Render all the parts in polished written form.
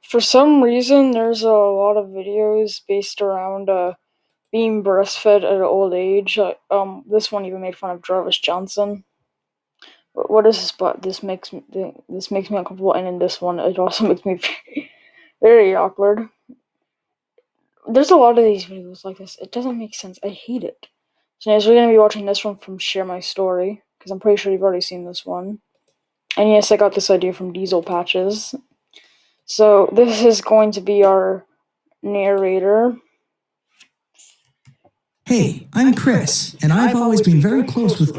For some reason, there's a lot of videos based around being breastfed at an old age. This one even made fun of Jarvis Johnson. What is this? But this makes me uncomfortable, and in this one, it also makes me very awkward. There's a lot of these videos like this. It doesn't make sense. I hate it. So yes, we're gonna be watching this one from Share My Story because I'm pretty sure you've already seen this one. And yes, I got this idea from Diesel Patches. So this is going to be our narrator. Hey, I'm Chris, and I've always been very close with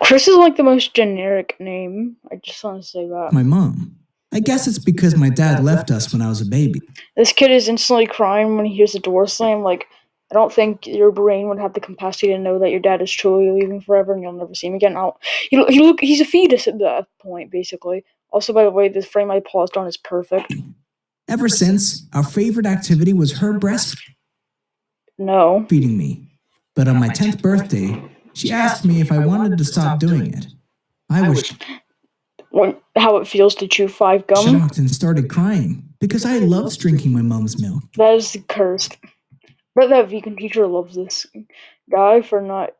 Chris is like the most generic name. I just want to say that. my mom. I guess it's because my dad left us when I was a baby. This kid is instantly crying when he hears the door slam. Like, I don't think your brain would have the capacity to know that your dad is truly leaving forever and you'll never see him again. He's a fetus at that point, basically. Also, by the way, this frame I paused on is perfect. Ever since, our favorite activity was her breastfeeding No. me. But on my 10th birthday, she asked me if I wanted to stop doing it. I was How it feels to chew 5 gum? shocked and started crying because I loved drinking my mom's milk. That is cursed. But that vegan teacher loves this guy for not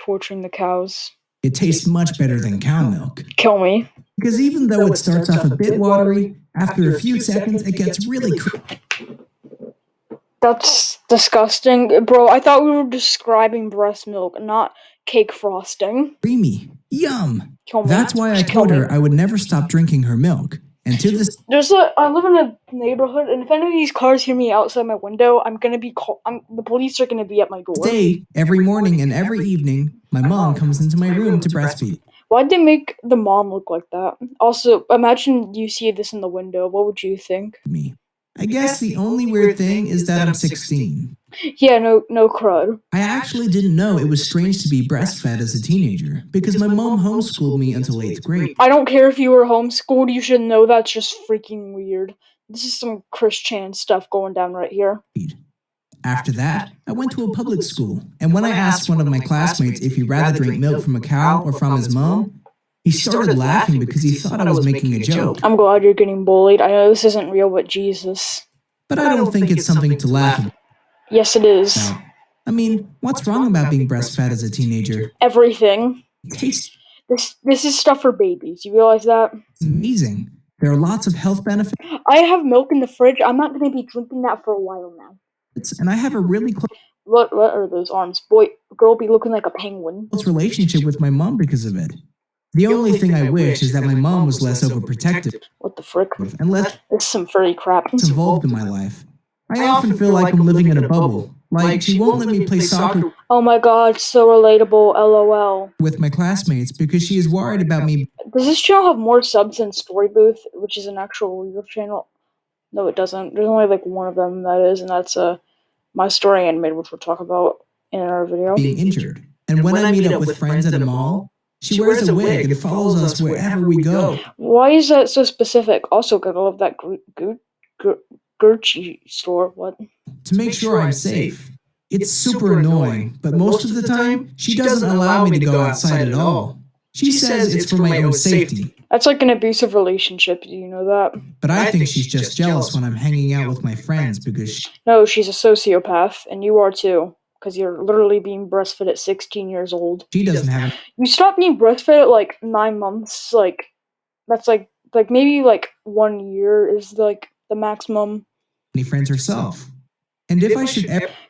torturing the cows. It tastes much better than cow milk. Kill me. Because even though it starts off a bit watery, after a few seconds it gets really That's disgusting. Bro, I thought we were describing breast milk, not cake frosting. creamy. Yum! Kill me. That's why I Just kill told me. her I would never stop drinking her milk. And to this I live in a neighborhood, and if any of these cars hear me outside my window, the police are gonna be at my door. day, every morning and every evening, my mom comes into my room to breastfeed Why'd they make the mom look like that? Also, imagine you see this in the window. What would you think? me. I guess the only weird thing is that I'm 16. Yeah, no crud. I actually didn't know it was strange to be breastfed as a teenager because my mom homeschooled me until 8th grade. I don't care if you were homeschooled, you should know that's just freaking weird. This is some Chris Chan stuff going down right here. After that, I went to a public school, and when I asked one of my classmates if he'd rather drink milk from a cow or from his mom, he started laughing because he thought I was making a joke. I'm glad you're getting bullied. I know this isn't real, but Jesus. But I don't think it's something to laugh at. Yes, it is. No. I mean, what's wrong about being breastfed as a teenager? Everything. It tastes This is stuff for babies. You realize that? amazing. There are lots of health benefits, I have milk in the fridge. I'm not gonna be drinking that for a while now. and I have a really What are those arms? Girl be looking like a penguin. close relationship with my mom because of it. The only thing I wish is that my mom was less overprotective What the frick? and less This is some furry crap. involved in my life. I often feel like I'm living in a bubble. Like she won't let me play soccer Oh my god, so relatable, lol. with my classmates because she is worried about me. Does this channel have more subs than Story Booth, which is an actual real channel? No, it doesn't. There's only like one of them that is, and that's My Story Animated, which we'll talk about in our video. Being injured. And when I meet up with friends at a mall, she wears a wig and follows us wherever we go. Why is that so specific? Also, gotta love that Gucci store. What? To make sure I'm safe. It's super annoying, but most of the time, she doesn't allow me to go outside at all. She says it's for my own safety. That's like an abusive relationship. Do you know that? But I think she's just jealous when I'm hanging out with my friends because No, she's a sociopath, and you are too. Because you're literally being breastfed at 16 years old. she doesn't have You stopped being breastfed at like 9 months. Like, that's like maybe like 1 year is like the maximum. any friends herself. And if I should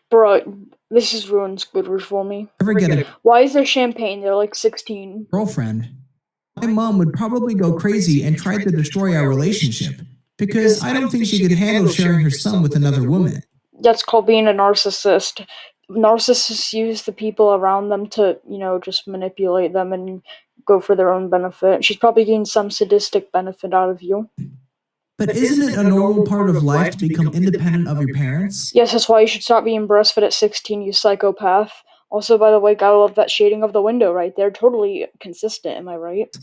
Bro, this is ruined Squidward for me. ever get a Why is there champagne? They're like 16. girlfriend, my mom would probably go crazy and try to destroy our relationship because I don't think she could handle sharing her son with another woman. That's called being a narcissist. Narcissists use the people around them to, just manipulate them and go for their own benefit. She's probably getting some sadistic benefit out of you. But isn't it a normal part of life to become independent of your parents? Yes, that's why you should stop being breastfed at 16, you psychopath. Also, by the way, gotta love that shading of the window right there. Totally consistent, am I right?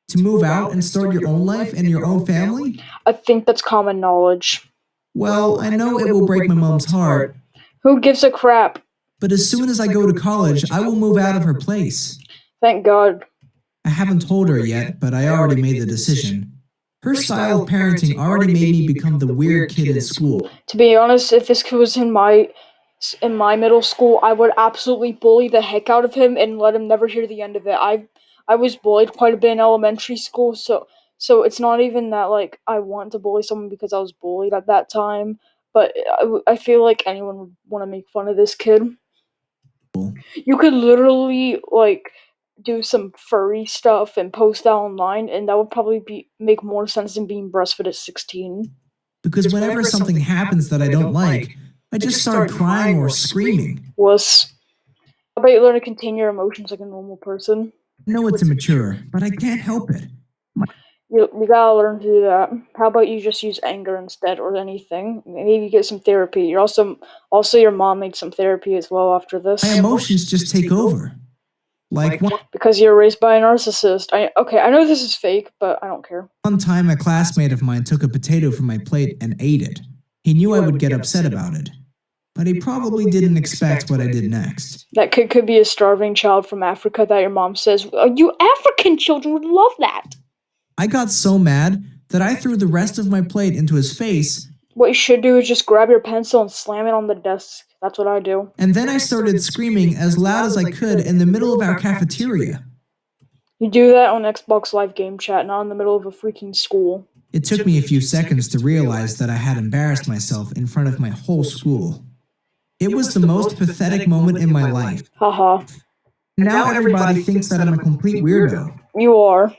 To move out and start your own life and your own family? I think that's common knowledge. Well, I know it will break my mom's heart, Who gives a crap? but as soon as I go to college, I will move out of her place. Thank God. I haven't told her yet, but I already made the decision. Her style of parenting already made me become the weird kid in school. To be honest, if this kid was in my middle school, I would absolutely bully the heck out of him and let him never hear the end of it. I was bullied quite a bit in elementary school, so it's not even that like I want to bully someone because I was bullied at that time, but I feel like anyone would want to make fun of this kid. You could literally like do some furry stuff and post that online, and that would probably make more sense than being breastfed at 16. Because whenever something happens that I don't like, I just start crying or screaming. Wuss. How about you learn to contain your emotions like a normal person? I know it's immature, but I can't help it. You gotta learn to do that. How about you just use anger instead, or anything? Maybe get some therapy. You're also your mom made some therapy as well after this. My emotions just take over. Because you're raised by a narcissist. I know this is fake, but I don't care. One time, a classmate of mine took a potato from my plate and ate it. He knew I would get upset about it, but he probably didn't expect what I did next. That kid could be a starving child from Africa that your mom says, you African children would love that. I got so mad that I threw the rest of my plate into his face. What you should do is just grab your pencil and slam it on the desk. That's what I do. And then I started screaming as loud as I could in the middle of our cafeteria. You do that on Xbox Live Game Chat, not in the middle of a freaking school. It took me a few seconds to realize that I had embarrassed myself in front of my whole school. It was the most pathetic moment in my life. Haha. Now everybody thinks that I'm a complete weirdo. You are.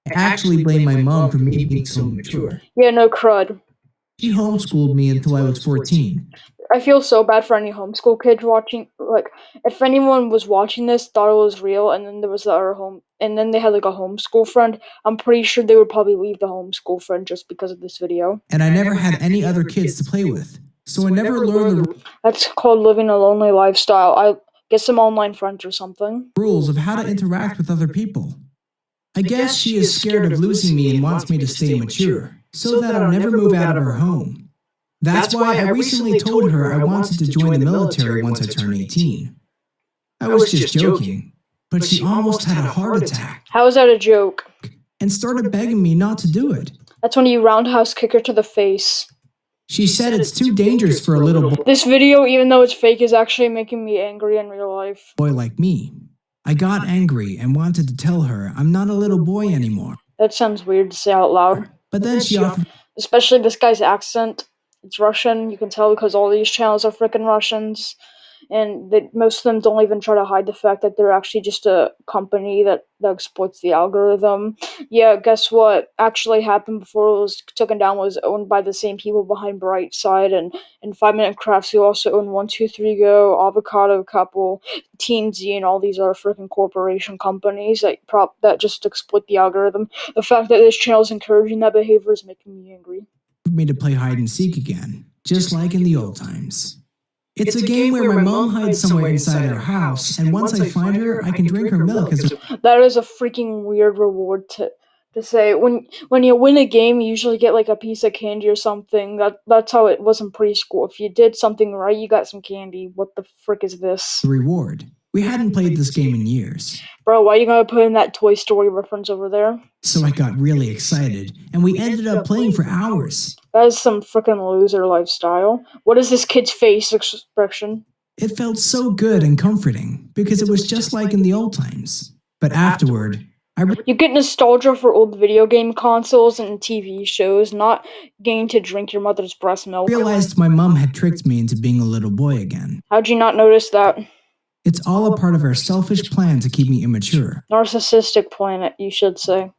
I actually blame my mom for me being so mature. Yeah, no crud. She homeschooled me until I was 14. I feel so bad for any homeschool kids watching. Like, if anyone was watching this, thought it was real, and then there was the other and then they had like a homeschool friend, I'm pretty sure they would probably leave the homeschool friend just because of this video. And I never had any other kids to play with, so I never learned the That's called living a lonely lifestyle. I get some online friends or something. rules of how to interact with other people. I guess she is scared of losing me and wants me to stay mature, so that I'll never move out of her home. That's why I recently told her I wanted to join the military once I turned 18. I was just joking, but she almost had a heart attack. How is that a joke? And started begging me not to do it. That's when you roundhouse kick her to the face. She said it's too dangerous for a little This video, even though it's fake, is actually making me angry in real life. boy like me. I got angry and wanted to tell her I'm not a little boy anymore. That sounds weird to say out loud. But then she offered Especially this guy's accent. It's Russian. You can tell because all these channels are freaking Russians. And most of them don't even try to hide the fact that they're actually just a company that exploits the algorithm. Yeah, guess what actually happened before it was taken down was owned by the same people behind Brightside and 5 Minute Crafts, who also own 123Go, Avocado Couple, TeamZ, and all these other freaking corporation companies that just exploit the algorithm. The fact that this channel is encouraging that behavior is making me angry. me to play hide and seek again, just like in the old times. It's a game where my mom hides somewhere inside our house, and once I find her, I can drink her milk as That is a freaking weird reward to say. When you win a game, you usually get like a piece of candy or something. That's how it was in preschool. If you did something right, you got some candy. What the frick is this? reward. We hadn't played this game in years. Bro, why are you gonna put in that Toy Story reference over there? So I got really excited, and we ended up playing for hours. That is some freaking loser lifestyle. What is this kid's face expression? It felt so good and comforting, because it was just like in the old times. But afterward, You get nostalgia for old video game consoles and TV shows, not getting to drink your mother's breast milk. realized my mom had tricked me into being a little boy again. How'd you not notice that? It's all a part of her selfish plan to keep me immature. Narcissistic planet, you should say.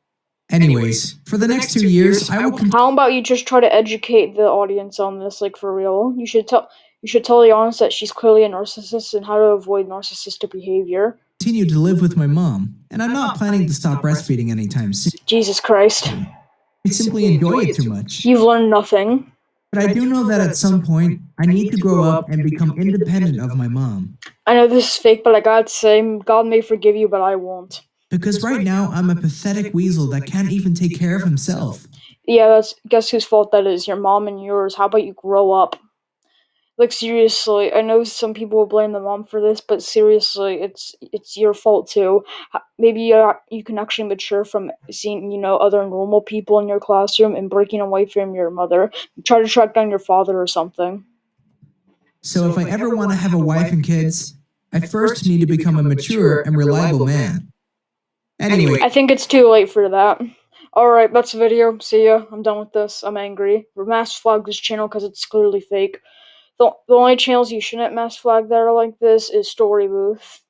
Anyways, for the next 2 years, I will How about you just try to educate the audience on this, like for real? You should tell the audience that she's clearly a narcissist and how to avoid narcissistic behavior. continue to live with my mom, and I'm not planning to stop breastfeeding anytime soon. Jesus Christ. I simply enjoy it too much. You've learned nothing. But I do know that at some point, I need to grow up and become independent of my mom. I know this is fake, but I gotta say, God may forgive you, but I won't. Because right now, I'm a pathetic weasel that can't even take care of himself. Yeah, guess whose fault that is? Your mom and yours. How about you grow up? Like seriously, I know some people will blame the mom for this, but seriously, it's your fault too. Maybe you can actually mature from seeing other normal people in your classroom and breaking away from your mother. Try to track down your father or something. So if I ever want to have a wife and kids, I first need to become a mature and reliable man. Anyway, I think it's too late for that. Alright, that's the video. See ya. I'm done with this. I'm angry. Mass flag this channel because it's clearly fake. The only channels you shouldn't mass flag that are like this is Story Booth.